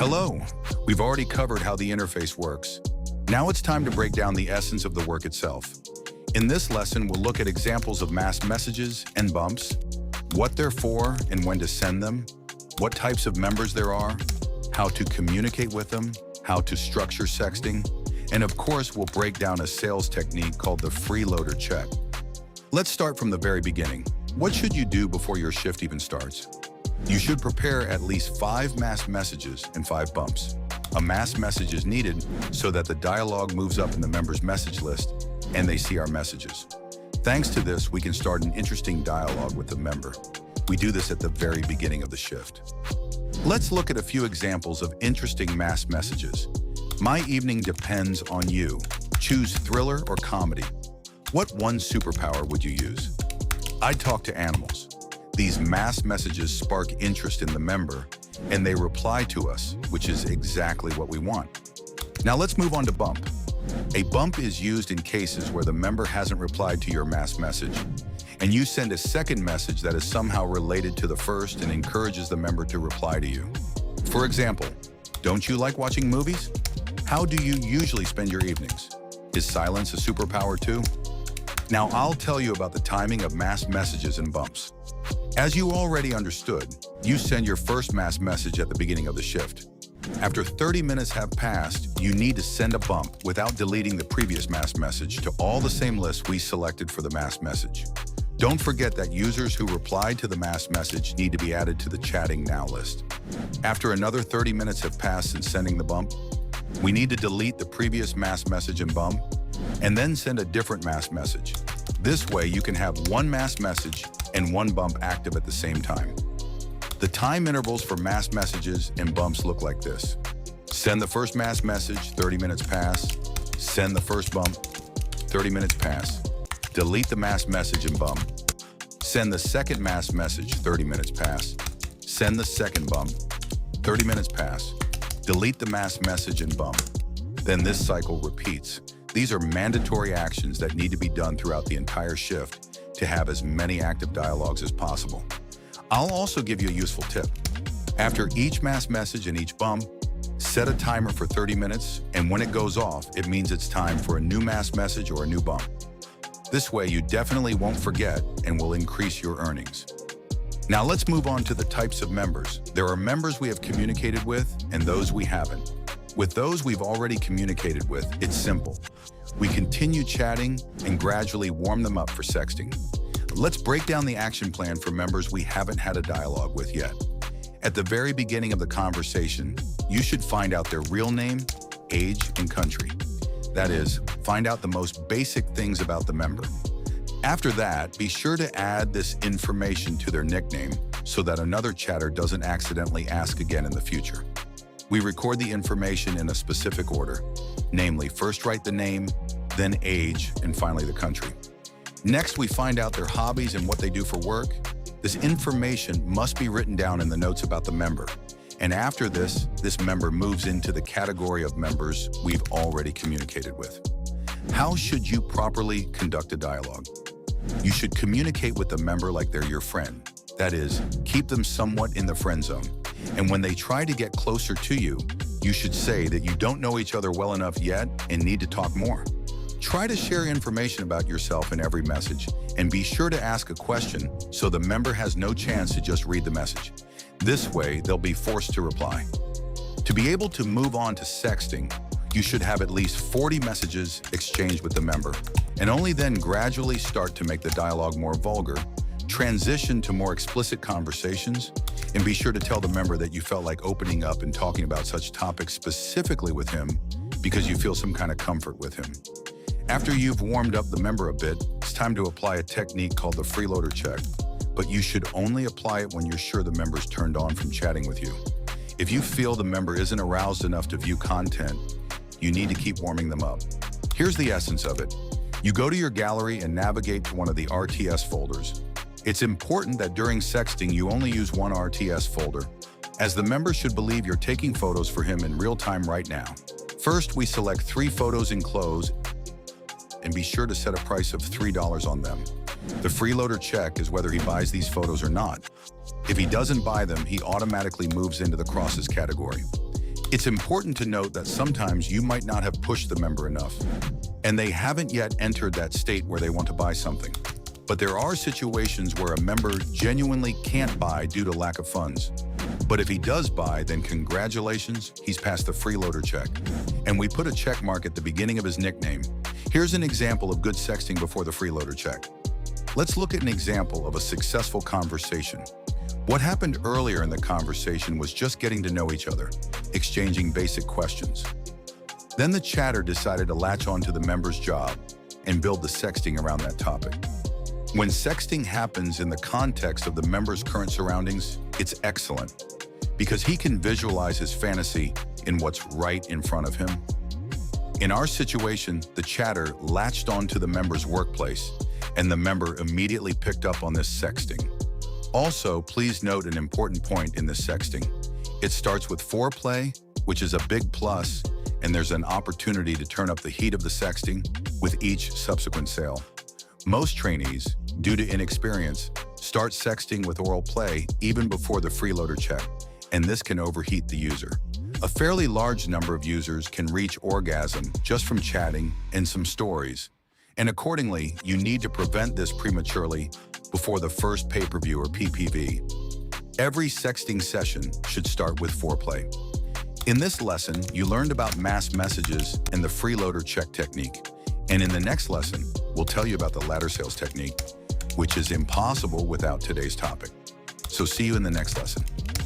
Hello, we've already covered how the interface works. Now it's time to break down the essence of the work itself. In this lesson, we'll look at examples of mass messages and bumps, what they're for and when to send them, what types of members there are, how to communicate with them, how to structure sexting, and of course, we'll break down a sales technique called the freeloader check. Let's start from the very beginning. What should you do before your shift even starts? You should prepare at least 5 mass messages and 5 bumps. A mass message is needed so that the dialogue moves up in the member's message list and they see our messages. Thanks to this, we can start an interesting dialogue with the member. We do this at the very beginning of the shift. Let's look at a few examples of interesting mass messages. My evening depends on you. Choose thriller or comedy. What one superpower would you use? I'd talk to animals. These mass messages spark interest in the member, and they reply to us, which is exactly what we want. Now let's move on to bump. A bump is used in cases where the member hasn't replied to your mass message, and you send a second message that is somehow related to the first and encourages the member to reply to you. For example, don't you like watching movies? How do you usually spend your evenings? Is silence a superpower too? Now I'll tell you about the timing of mass messages and bumps. As you already understood, you send your first mass message at the beginning of the shift. After 30 minutes have passed, you need to send a bump without deleting the previous mass message to all the same lists we selected for the mass message. Don't forget that users who replied to the mass message need to be added to the chatting now list. After another 30 minutes have passed since sending the bump, we need to delete the previous mass message and bump, and then send a different mass message. This way you can have one mass message and one bump active at the same time. The time intervals for mass messages and bumps look like this. Send the first mass message, 30 minutes pass. Send the first bump, 30 minutes pass. Delete the mass message and bump. Send the second mass message, 30 minutes pass. Send the second bump, 30 minutes pass. Delete the mass message and bump. Then this cycle repeats. These are mandatory actions that need to be done throughout the entire shift to have as many active dialogues as possible. I'll also give you a useful tip. After each mass message and each bump, set a timer for 30 minutes, and when it goes off, it means it's time for a new mass message or a new bump. This way, you definitely won't forget and will increase your earnings. Now let's move on to the types of members. There are members we have communicated with and those we haven't. With those we've already communicated with, it's simple. We continue chatting and gradually warm them up for sexting. Let's break down the action plan for members we haven't had a dialogue with yet. At the very beginning of the conversation, you should find out their real name, age, and country. That is, find out the most basic things about the member. After that, be sure to add this information to their nickname so that another chatter doesn't accidentally ask again in the future. We record the information in a specific order, namely first write the name, then age, and finally the country. Next, we find out their hobbies and what they do for work. This information must be written down in the notes about the member. And after this member moves into the category of members we've already communicated with. How should you properly conduct a dialogue? You should communicate with the member like they're your friend. That is, keep them somewhat in the friend zone. And when they try to get closer to you, you should say that you don't know each other well enough yet and need to talk more. Try to share information about yourself in every message and be sure to ask a question so the member has no chance to just read the message. This way, they'll be forced to reply. To be able to move on to sexting, you should have at least 40 messages exchanged with the member, and only then gradually start to make the dialogue more vulgar, transition to more explicit conversations, and be sure to tell the member that you felt like opening up and talking about such topics specifically with him because you feel some kind of comfort with him. After you've warmed up the member a bit, it's time to apply a technique called the freeloader check, but you should only apply it when you're sure the member's turned on from chatting with you. If you feel the member isn't aroused enough to view content, you need to keep warming them up. Here's the essence of it. You go to your gallery and navigate to one of the RTS folders. It's important that during sexting you only use one RTS folder, as the member should believe you're taking photos for him in real time right now. First, we select 3 photos enclosed and be sure to set a price of $3 on them. The freeloader check is whether he buys these photos or not. If he doesn't buy them, he automatically moves into the crosses category. It's important to note that sometimes you might not have pushed the member enough, and they haven't yet entered that state where they want to buy something. But there are situations where a member genuinely can't buy due to lack of funds. But if he does buy, then congratulations, he's passed the freeloader check. And we put a check mark at the beginning of his nickname. Here's an example of good sexting before the freeloader check. Let's look at an example of a successful conversation. What happened earlier in the conversation was just getting to know each other, exchanging basic questions. Then the chatter decided to latch onto the member's job and build the sexting around that topic. When sexting happens in the context of the member's current surroundings, it's excellent because he can visualize his fantasy in what's right in front of him. In our situation, the chatter latched onto the member's workplace and the member immediately picked up on this sexting. Also, please note an important point in this sexting. It starts with foreplay, which is a big plus, and there's an opportunity to turn up the heat of the sexting with each subsequent sale. Most trainees, due to inexperience, start sexting with oral play even before the freeloader check, and this can overheat the user. A fairly large number of users can reach orgasm just from chatting and some stories, and accordingly, you need to prevent this prematurely before the first pay-per-view or PPV. Every sexting session should start with foreplay. In this lesson, you learned about mass messages and the freeloader check technique. And in the next lesson, we'll tell you about the ladder sales technique, which is impossible without today's topic. So see you in the next lesson.